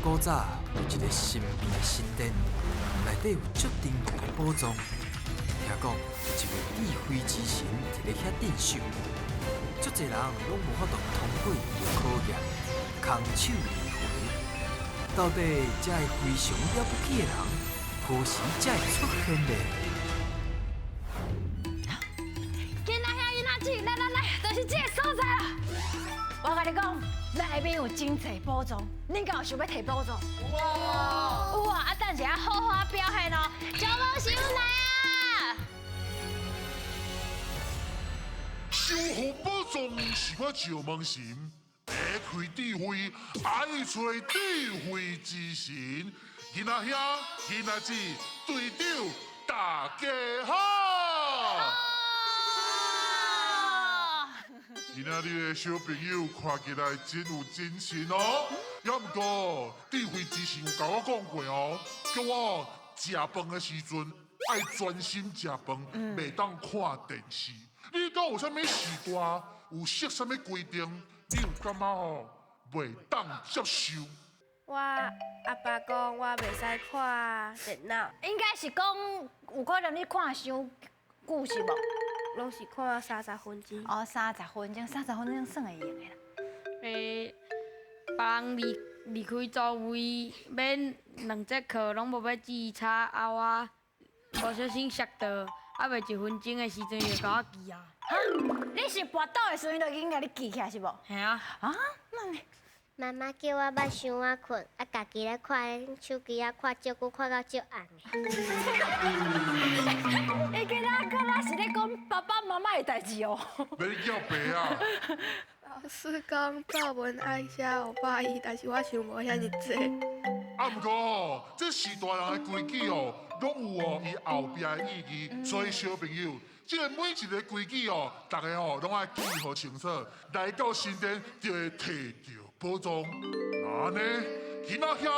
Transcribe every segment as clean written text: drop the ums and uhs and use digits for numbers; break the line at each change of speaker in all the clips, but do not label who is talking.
古早有一个神秘的神殿，内底有足珍贵的宝藏。听讲有一位智慧之神伫咧遐镇守，足侪人拢无法度通过伊的考验，空手而回。到底这个非常了不起的人，何时才会出现呢？
囡仔兄、囡仔姊，来，就是这个所在啦。我甲你讲，内面有真侪宝藏，恁敢有想要摕宝藏？有啊！等下好好表现哦，招梦师傅来啊！
守护宝藏是我赵梦神，打开智慧，爱找智慧之神。囡仔兄、囡仔姊，队长大家好！今仔日的小朋友看起来真有精神哦。也毋过智慧之神有甲我讲过哦，叫我食饭的时阵爱专心食饭，袂当看电视。你敢有啥物时段有设啥物规定？你有感觉哦袂当接受？
我阿爸讲我袂使看电脑，
应该是讲有可能你看伤久是无？
拢是看30分钟。
哦，30分钟，30分钟算会用的啦。
别人离开座位，免2节课拢无要记差，啊我无小心摔到，啊袂1分钟的时阵就甲我记啊。
哈，你是跋倒的时阵就已经甲你记起来是无？
系啊。
啊，那你
妈妈叫我捌伤晚困，啊，家己咧看手机啊，看足久，看到足暗的。
你今仔敢若是咧讲爸爸妈妈的代志哦？
要你叫爸啊！
老师讲作文爱写500字，但是我想无遐尼济。
啊，毋过吼，这是大人的规矩哦，拢有哦伊后壁的意义，所以小朋友，即个每一个规矩哦，大家哦拢爱记好清楚，来到神殿就会摕到宝藏。那呢，囡仔兄、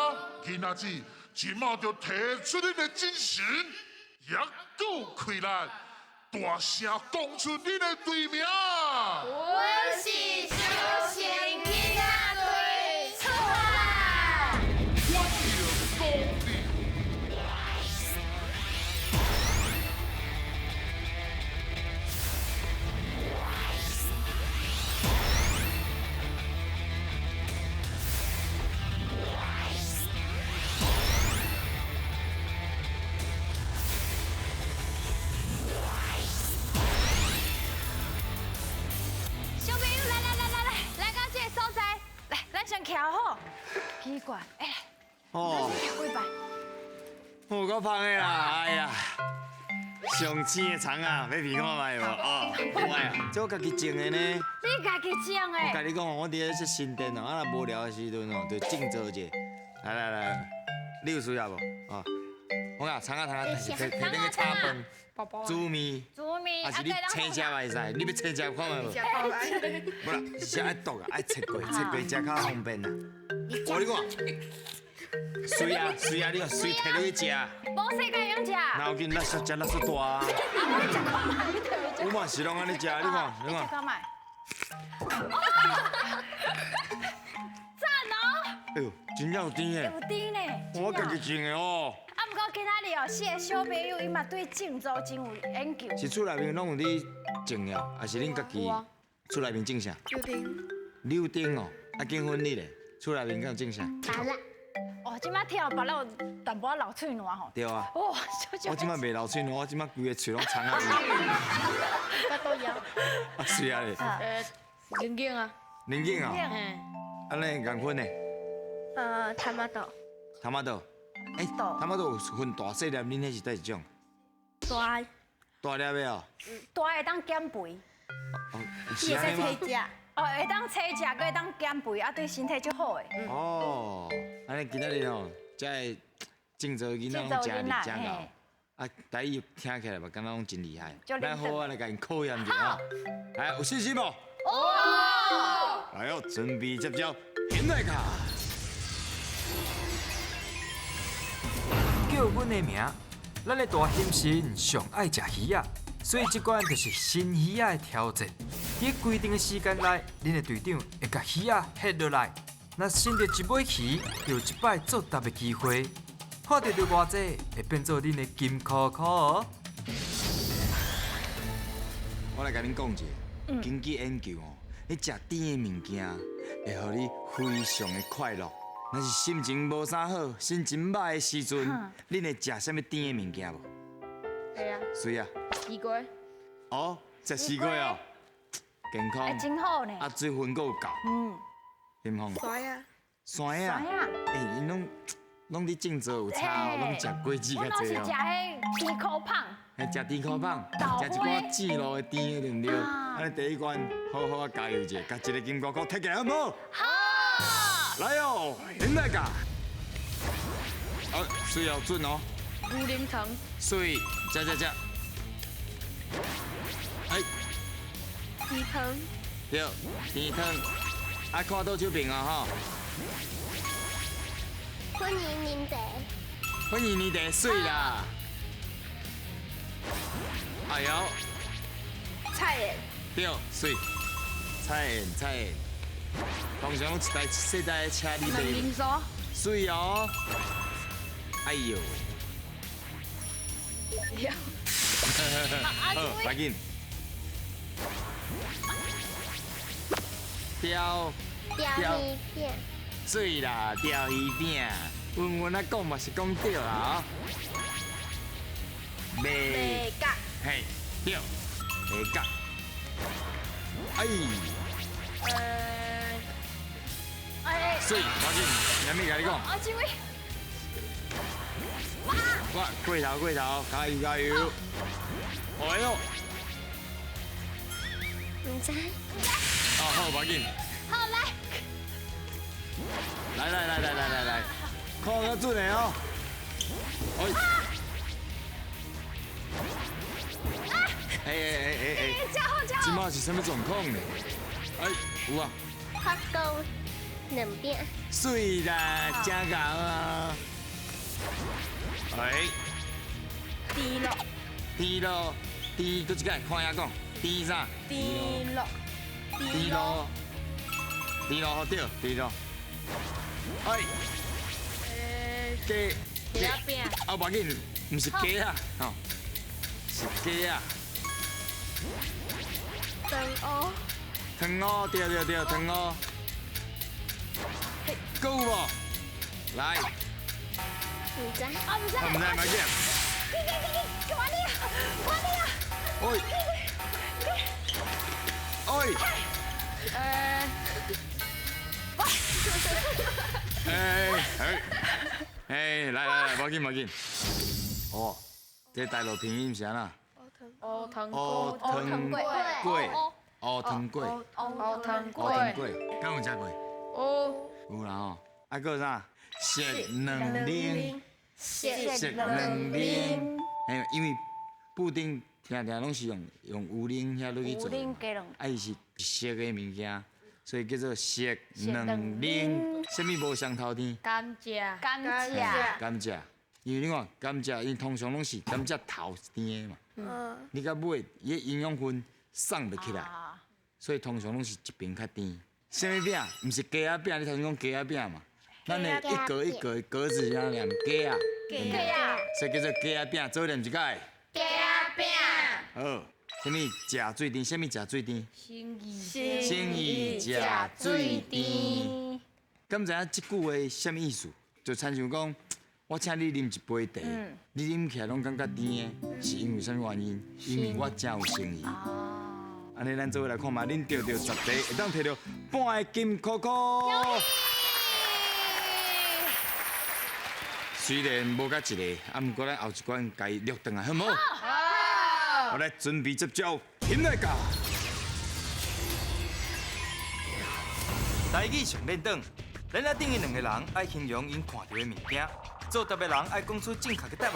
囡仔姊，即马就提出你的精神，也够开力，大声讲出你的队名。
我是小仙囡仔队出来。
我就讲你。
小朋友，来到这个所在，来，咱先徛好。奇怪，
哦，
跪拜。
有够芳的啦！哎呀，上青的虫啊，要闻看卖无？哦，有爱啊，这我家己种的呢。
你家己种
我甲
的？
你讲哦，我伫咧这新店哦，啊若无聊的时阵哦，就静坐者。来，你有需要无？哦，我讲虫啊，但是摕那个炒饭、
宝宝。
煮面，
煮面，
还是你青食嘛会使？你要青食看卖无？不啦，是爱剁啊，爱切过食较方便啦。我你讲，水啊，你讲水摕落去食。
无世界用食。
哪有见垃圾食垃圾大啊？我嘛是拢安尼食，你看。
你食看卖。赞哦！
哎呦，真正有甜诶！
有甜呢。
我家己种的哦。
啊，毋过今仔日哦，四个小朋友伊嘛对种族真有研究。
是厝内面拢有咧种了，还是恁家己厝内面种啥？柳丁哦，啊结婚日咧，厝内面敢有种啥？
完了，
哦，即摆听到别人有淡薄仔流喙烂吼。
对啊。
哇，
我即摆袂流喙烂，我即摆规个喙拢长啊。
我都有。
啊，是啊咧。
冷静啊。
宁静啊，
嘿。
安尼共款呢？
他妈的，
头毛豆。哎，头毛豆有分大细粒，恁迄是第一种？
大，
大粒的哦。
大会当减肥，
哦，是安尼吗？
食。
哦会当切食，佮会当减肥，啊对身体足好诶。
哦，安尼今仔日吼，才会种做囡仔拢食力食到。啊，台语听起来嘛，感觉拢真厉害。咱好好来甲因考验一下啊！来，有信心无？
哦。
来哦，准备接招，现在卡。
叫阮的名，咱的大仙神上爱食鱼仔，所以这关就是新鱼仔的挑战。伫规定的时间内，恁的队长会甲鱼仔下落来，若新着一尾鱼，就有一摆作答的机会，看到着偌济，会变做恁的金箍箍哦。
我来甲恁讲一个，根据研究哦，你食甜的物件会互你非常的快乐。若是心情无啥好、心情歹的时阵，恁会食啥物甜的物件无？
会啊，
水啊！
西瓜。
哦，食西瓜哦，健康。
哎，真好呢。
啊，水分够有够。林峰。
酸呀，
酸呀。
酸呀。
哎，因拢伫种植有差哦，拢食果子较
我拢是食
济哦。
迄甜口胖。
还食甜口棒，食一寡紫路的甜的，对不对？安尼第一关好好啊加油者，甲一个金箍箍摕起来好无？
好。
来哦，林大家。水要准哦。
乌灵藤。
水，食。哎，
鸡汤，
对，甜汤，爱看倒手边啊吼。
欢迎您的。
欢迎你的水啦。哎呦，
菜耶，
对，水，菜园，通常拢一台细台的车里
两
面。
零酥。
水哦。哎呦。好，快紧。钓
鱼饼。
水啦，钓鱼饼。阮啊讲嘛是讲对啦。
美甲，
嘿，对，美甲。哎。水，快紧，啥物甲你讲？
啊，这位。
哇，过头，加油！哎呦！
唔知。
哦，好，快紧。
好来。
来，看得准的哦。哎！
加
即马是什么状况呢？哎，有啊。
发糕两饼。
水啦，真牛啊！哎。甜咯，搁一届看遐讲，甜啥？甜咯，好对，甜咯。哎。
鸡饼。
啊，无要紧，唔是鸡啊，吼，是鸡啊。汤哦，对，汤哦。够无？来。
唔知。
唔知。
唔知，咪见。
快点啊！
来，无要紧。哦，这大陆拼音是安那？
乌藤粿，
敢有食过？有啦吼。啊，搁有啥？石两零。嘿，因为布丁常拢是用牛奶遐落去做，啊，伊是熟的物件，所以叫做石两零。啥物无上头甜？
甘蔗。
甘蔗，因为你看甘蔗，因通常拢是甘蔗头是甜的嘛，你到尾伊的营养分送袂起来，所以通常拢是一边较甜。啥物饼？毋是鸡仔饼，你头先讲鸡仔饼嘛？咱的一格一格格子上念鸡啊，所以叫做鸡仔饼，做念一解。
鸡仔饼。
好，啥物食最甜？啥物食最甜？
心
意食最甜。敢知影即句话啥物意思？就亲像讲，我请你啉一杯茶，你啉起来拢感觉甜的，是因为啥物原因？因为我真有诚意。安尼咱做伙来看嘛，恁钓到10题，会当摕到半个金箍箍。虽然无甲一个，啊，毋过咱后一关家录转来，好无？好。我来准备接招，天来教。
台语上练档，咱啊等于2个人爱形容因看到的物件，做答的人爱讲出正确的答案。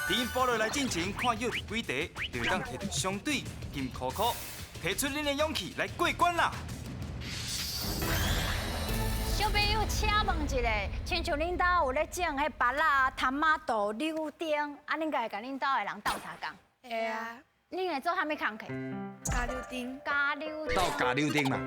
伫因报落来进前，看有几题，就会当摕到相对金箍箍，提出恁的勇气来过关啦！
小朋友，请问一下，亲像恁兜有咧种迄芭乐、汤马豆、柳丁，啊，恁家会甲恁兜的人斗相共？
会啊。
你会做啥物工课？
加溜丁，
加溜
到加溜丁嘛，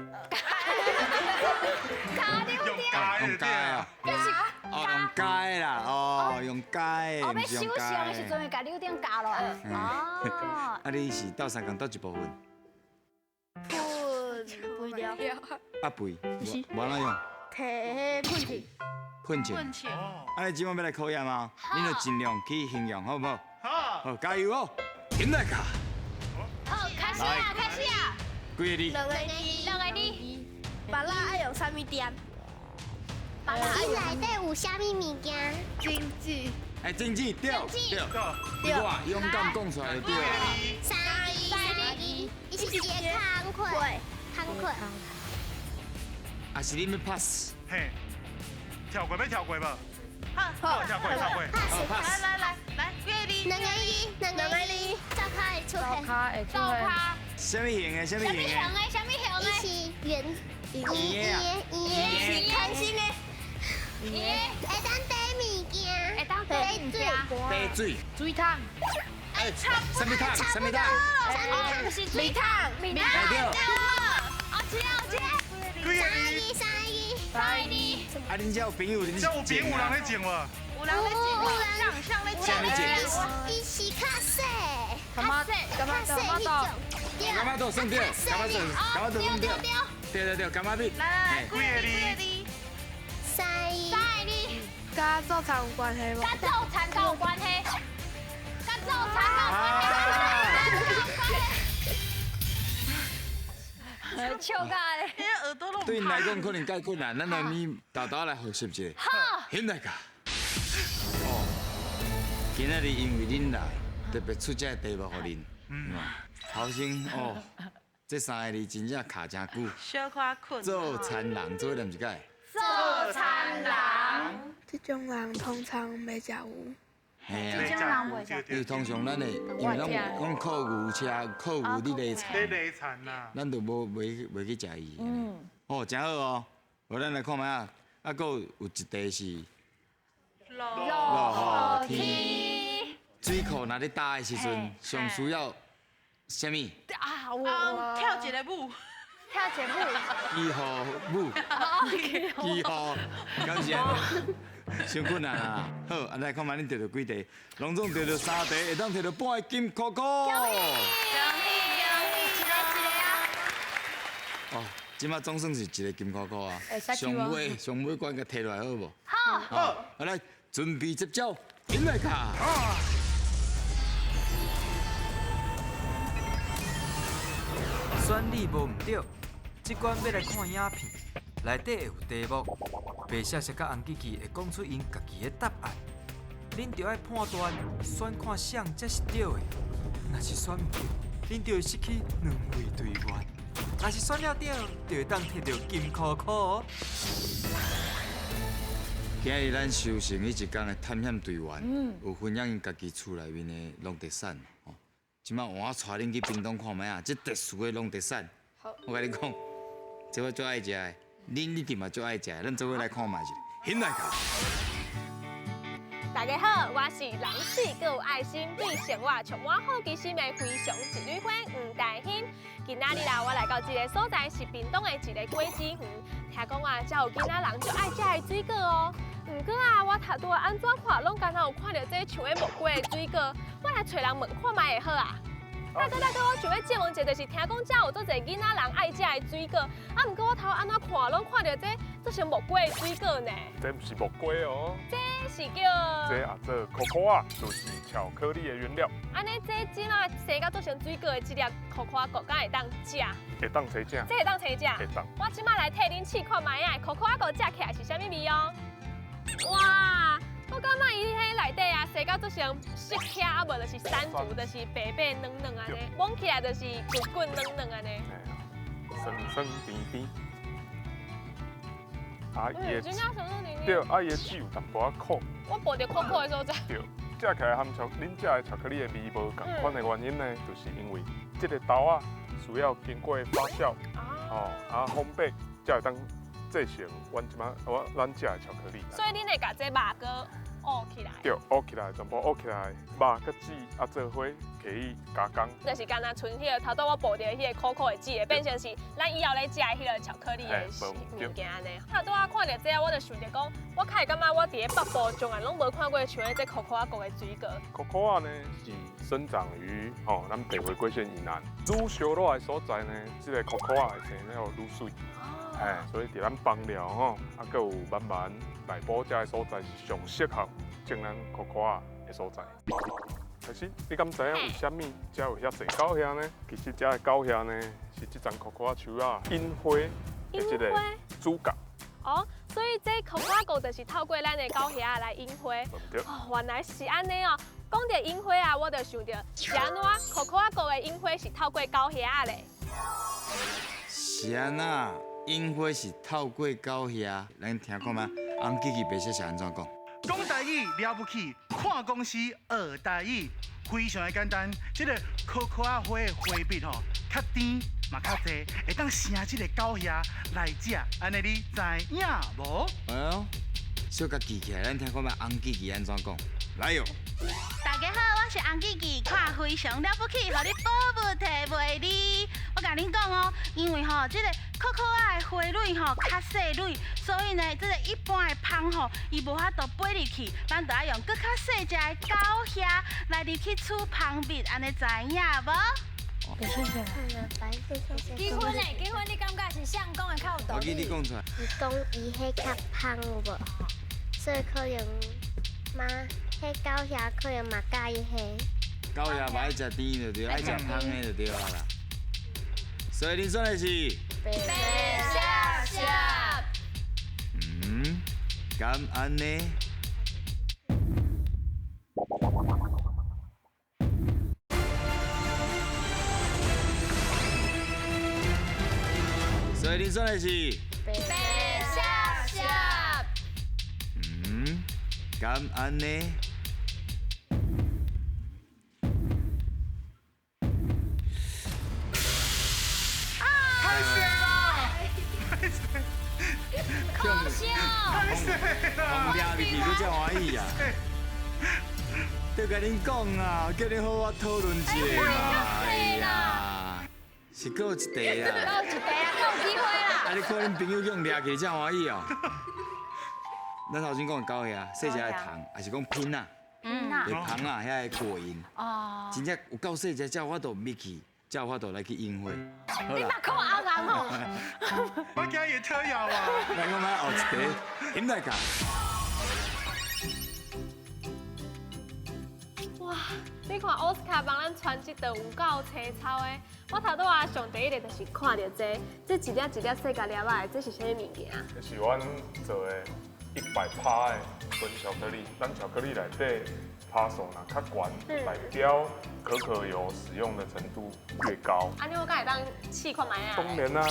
加溜
用
丁，
加的对啊，
就是
哦，用加的啦，哦，用加的，
哦，
不是
要收
用加的
上的时。阵会加溜丁加落。哦，
啊，你是斗三工倒一部分？
不了，
啊肥，无哪用？
摕喷气。
喷钱。啊，你今晚要来考验吗？你就尽量去形容，好不好？
好，
好，加油哦！现在卡，
好，开始啊，开始啊！
几个字？
两个字，
两个字，
巴拉爱用啥物点？
你内底有啥物物件？
经济，
哎，经济对对，你话勇敢讲出来就对了。
三字，伊是一个工课，工课。
啊，是你要 pass，
嘿，跳过要跳过无？
好，
跳过。
好 pass。
两个字，照卡会出现。
走卡，
什么型的？什么型的？
什么型
伊是圆，
圆的啊
开心的，
耶，
会当底物件，
会当底物件，
滴水，
水桶，
哎，什么汤？什么汤？
哦，就是水桶，面汤，
对。
我知道，
几个字？
三个
三个
啊，恁遮有朋友，恁
这有边有人在种无？
有人在种，
啥物种？
伊是较细，
干嘛？
较细迄种，对，
干嘛都算对，干嘛都算对。对，干嘛比？来，
几个字？
三个
甲做餐有关系无？
跟做餐有关系，跟做餐有关系，笑咖的。
对因来讲可能介困难，咱来咪豆豆来学习一下。
好，
现在卡。哦，今仔日因为恁来，特别出这题目给恁。头先哦，这三个字真正卡真久。
小可困。
做餐人做念一解。
做餐人，
这种人通常袂食有。
嘿
这种
啊，
人袂食。
因为通常咱的，因为咱靠牛车、靠牛伫犁菜，
你惨呐！
咱就袂去食伊。哦，真好哦。好，咱来看觅啊，啊，还有一题是落雨天。水库若咧打的时阵，上需要什么？
啊，我
跳一个舞。
跳节目，
几号舞？几号？敢是安尼？伤困难啊！好，啊来看觅恁摕到几题，拢总摕到3题，会当摕到半个金箍箍。哦，即马总算是一个金箍箍啊！上尾关个摕落来好无？好。好，来准备接招，引来卡。
选你无毋对，即关要来看影片，内底会有题目，白雪雪甲红琪琪会讲出因家己的答案，恁就要判断选看谁才是对的。若是选毋对，恁就会失去2位队员；若是选了对，就会当摕到金箍箍哦。
今日咱修成迄一天的探险队员，有分享因家己厝内面的龙德sản。哦，即摆换我带恁去屏东看觅啊，这特殊的龙德sản。我甲你讲，这我最爱食的，恁一定嘛最爱食的，咱做伙来看觅一下。现来卡。
大家好，我是人死阁有爱心对生活充满好奇心的非常一女花黄大欣。今仔日啦，我来到这个所在是屏东的一个果子园，听讲啊，这有囡仔人就爱食的水果哦。不过啊，我头拄啊安怎看，拢敢若有看到这像个木瓜的水果，我来找人问看卖会好啊。大哥，我想要借问一下，就是听讲这有做侪囡仔人爱食的水果，啊，不过我头安怎看，拢看到这像木瓜的水果呢？
这不是木瓜哦，
这是叫
这啊这可可啊，就是巧克力的原料。
安尼这即马生到做成水果的这粒可可果，敢会当食？
会当生食？
这会当生食？
会当。
我即马来替恁试看卖啊，可可果食起来是啥物味哦？哇！我感觉伊迄内底啊，生到做成色克，啊无就是山竹，就是白白嫩嫩安尼，摸起来就是滚滚嫩嫩安尼。
酸酸甜甜。啊，伊的
真正酸酸甜甜。
对，啊，伊的籽有淡薄仔苦。
我报着可可的所在。
对，食起来含恁食的巧克力的味无共款的原因呢，就是因为这个豆啊需要经过发酵，烘焙，才会当制成咱食的巧克力。
所以恁会甲这肉糕沤起来。
对，沤起来，全部沤起来，肉甲籽啊做伙可以加工。
就是干那剩迄个头拄我补着迄个可可的籽，变成是咱以后咧食迄个巧克力的物件安尼。头拄我看到这，我就想着讲，我开始感觉我伫咧北部从来拢无看过像这可可啊国的水果。
可可啊呢是生长于咱北回归线以南，愈烧热的所在呢，这个可可啊会生了愈水。所以伫咱邦寮啊，佮有慢慢内埔遮的所在是上适合种咱可可啊的所在。可是你敢知影为虾米遮有遐侪狗遐呢？其实遮的狗遐呢是这丛可可啊树啊樱花的这个主角。
哦，所以这可可果就是透过咱的狗虾来樱花。哦，原来是安尼哦。讲到樱花啊，我就想到是安怎可可果的樱花是透过狗虾嘞？
是安那？樱花是透过狗虾，咱听看嘛。红吉吉白色是安怎讲？
讲台语了不起，看公司学台语，非常的简单。这个可可啊花的花蜜吼，较甜嘛较济，会当生这个狗虾来食，安尼你知影无？
哎呦，小甲记起来，咱听看嘛，红吉吉安怎讲？来哟！
大家好，我是红吉吉，看非常了不起，互你宝物摕袂离。我甲恁讲哦，因为吼，这个可可啊的花蕊吼较细蕊，所以呢，这个一般的芳吼，伊无法度飞入去，咱就要用更较细只的狗虾来入去取芳蜜，安尼知影无？
谢谢。
结婚嘞，结婚你感觉是谁讲的较有道理？
我记你讲出来。
伊讲伊迄较芳有无？所以可能嘛，迄狗虾可能嘛介意迄。
狗虾嘛爱食甜就对，爱食香的就对啦。所以你选的是？
白虾虾。
敢安呢？所以你选的是？
白虾虾。
敢安呢？
太水了！
可惜
红抓入去，你才欢喜啊！得甲恁讲啊，叫恁好好讨论一下嘛。哎呀，是搁有一题啦。
还有一题啊，还有机会啦。
啊，你看恁朋友叫掠去才欢喜哦。咱头先讲的狗遐，细只的虫，还是讲品啊？的芳啊，遐个果蝇。哦。真正有够细只，才有法度觅去，才有法度来去樱花。好啦。
你别看红红哦。
我今日特邀啊！
来，我买后一题，饮来讲。
哇，你看奥斯卡帮咱传这道有够青草的。我头拄啊上第一个就是看到这一粒一粒细甲粒仔的，这是啥物件？
这是阮做的100%的纯巧克力，咱巧克力内底趴数若较悬，代表可可油使用的程度越高。
安尼我敢会当试看卖啊？
当然啦。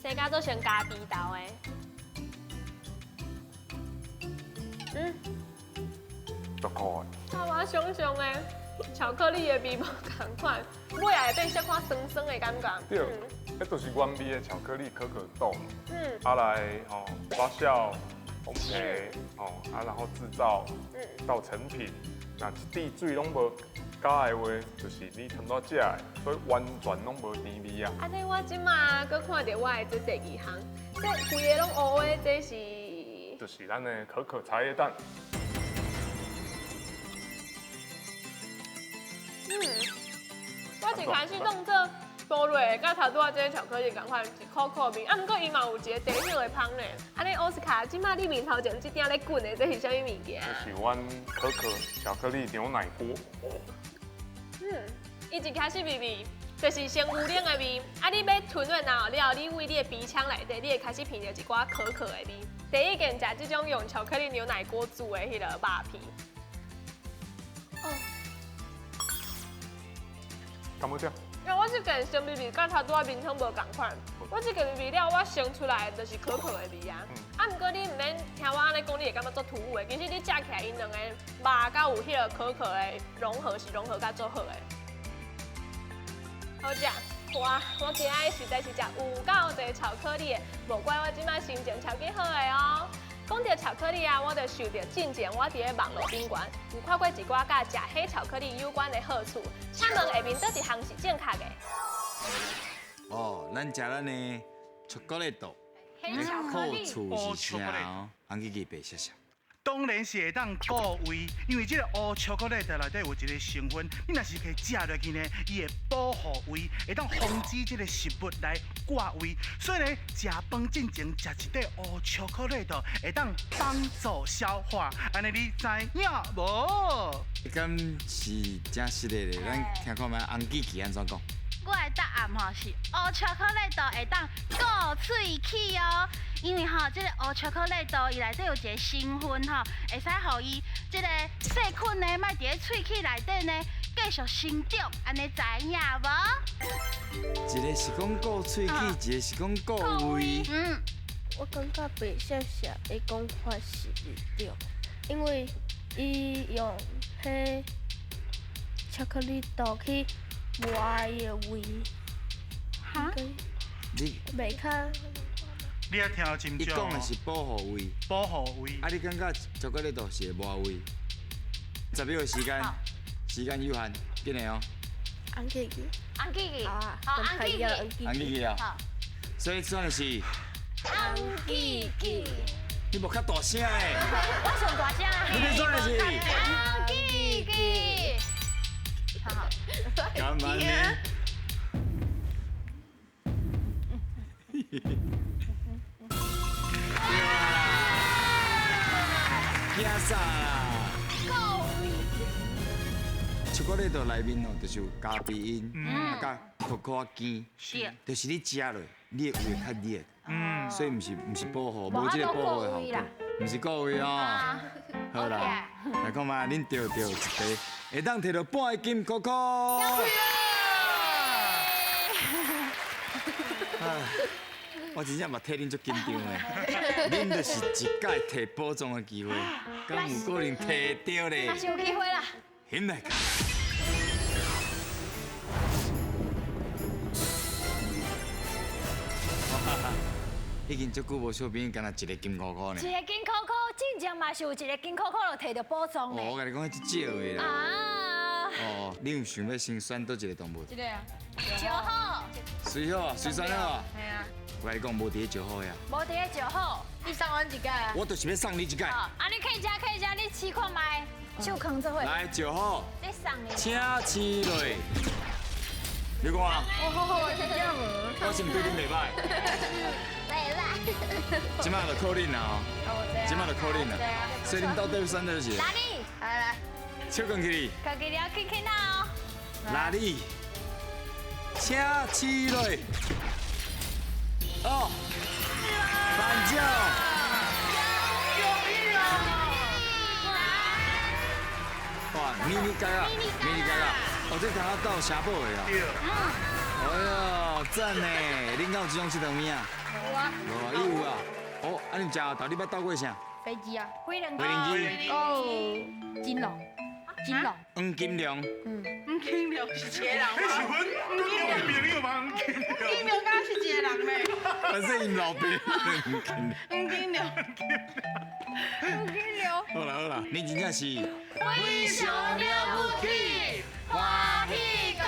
细甲做先加味豆的。
足酷
的。我想象的巧克力的味无同款，尾也会变小可酸酸的感觉。
对，迄就是原味的巧克力可可豆。啊来发酵、烘焙然后制造到成品，那一滴水拢无加的话，就是你通到食的，所以完全拢无甜味啊。
安尼我即马搁看到我的这第二项，这规个拢乌的，这是
就是咱的可可茶叶蛋。我一开始弄这波瑞，甲头拄仔这个巧克力共款是可可味，毋过伊嘛有一个茶叶的香呢。安尼奥斯卡，即马你面头前这点咧滚的，这是啥物物件？这是阮可可巧克力牛奶锅。伊一开始味就是先牛奶的味，啊你要吞落然后了，你为你的鼻腔内底，你会开始闻到一寡可可的味。第一件食这种用巧克力牛奶锅煮的迄个肉皮。敢要食？因为我这件生味味甲头拄仔面汤无共款，我这件味料我生出来就是可可的味啊。毋过你毋免听我安尼讲，你会感觉做突兀的。其实你食起来，因两个肉甲有迄个可可的融合是融合甲做好的。好食，我今仔实在是食有够侪巧克力的，无怪我即摆心情超级好的哦。
讲到巧克力啊，我就想到近前我伫咧网络顶悬有看过一寡甲食黑巧克力有关的好处，请问下面倒一项是正确的？
哦，咱食咱的巧克力豆，
黑巧克
好
力，
处是啥哦？红记记白写写。
当然是会当固胃，因为这个黑巧克力的内底有一个成分，你若是给食落去呢，伊会保护胃，会当防止这个食物来挂胃。所以呢，食饭进前食一块黑巧克力的，会当帮助消化。安尼你知影无？
敢是真实的咧？咱听看觅红记记安怎讲？
我的答案吼是黑巧克力豆会当固喙齿哦，因为吼这个黑巧克力豆伊内底有一个成分吼，会使互伊这个细菌呢，莫伫咧喙齿内底呢继续生长，安尼知影无？
一个是讲顾喙齿，一个是讲顾胃。
我感觉白谢谢的讲法是唔对，因为伊用迄巧克力豆去磨伊的胃，
哈？
你
袂较
你要听真
伊
少哦，
讲的是保护胃，
保护胃。
啊，你感觉巧克力豆是会磨胃？10秒的时间，时间有限，紧的哦。
红记记，
红记记，
啊，
好，红记记，
红记记啊，所以算的是
红记记，
你无较大声的，
我上大声啊！
你要算的是
红记记，好好，
干嘛呢？惊啥啦？巧克力豆内面哦，就是有咖啡因，啊，甲可可碱，就是你食落，你的胃较热，所以毋是保护，无这个保护的效果，毋是顾胃哦。好啦，来看嘛，恁钓一题，会当摕到半个金可可。我真正嘛替恁足紧张的，恁就是一届摕宝藏的机会，敢有可能摕到咧？
还是有机会啦。
现来看。已经足久无小朋友，敢若一个金可可呢。
一个金可可，之前嘛是有一个金可可就摕到宝藏
哦，
咧。
我甲你讲，迄只少的啦。
啊，
哦，你有想要先选倒一个动物？
这个啊，
就好，
水好啊，水选好啊。
系啊，
我甲你讲，无伫咧就好呀。
无伫咧就好。
你送我一个啊。
我就是要送你一届。
啊，你可以食，你试看卖，手扛做伙。
来就好，
你送你。
请试落。你看啊，
哦，真正无。
我是毋对恁袂歹。
来啦。
即摆就靠恁啦
哦，对啊。
即摆就靠恁啦。所以恁到底要选倒一个？
哪里？
来，
手举起哩。
家己了去哪哦？
哪里？请试落。哦，反正。哇，咪咪盖啊，咪咪盖啊，哦，这刚刚到霞堡的啊。哎呦，赞呢！恁敢有这种佚佗物啊？
有啊。
哦，伊有啊。哦，啊，你食后头你捌倒过啥？
飞机啊。
飞人
飞机。
哦。金龙。金龙。
黄金龙。
黄金龙是一个人
迄是阮老朋友嘛，黄金
黄金
龙。
龙敢是一个人咩？
反正因老爸黄金龙。
黄金龙。
黄金龙。
好啦好啦，你真正是
英雄了不起，欢喜高。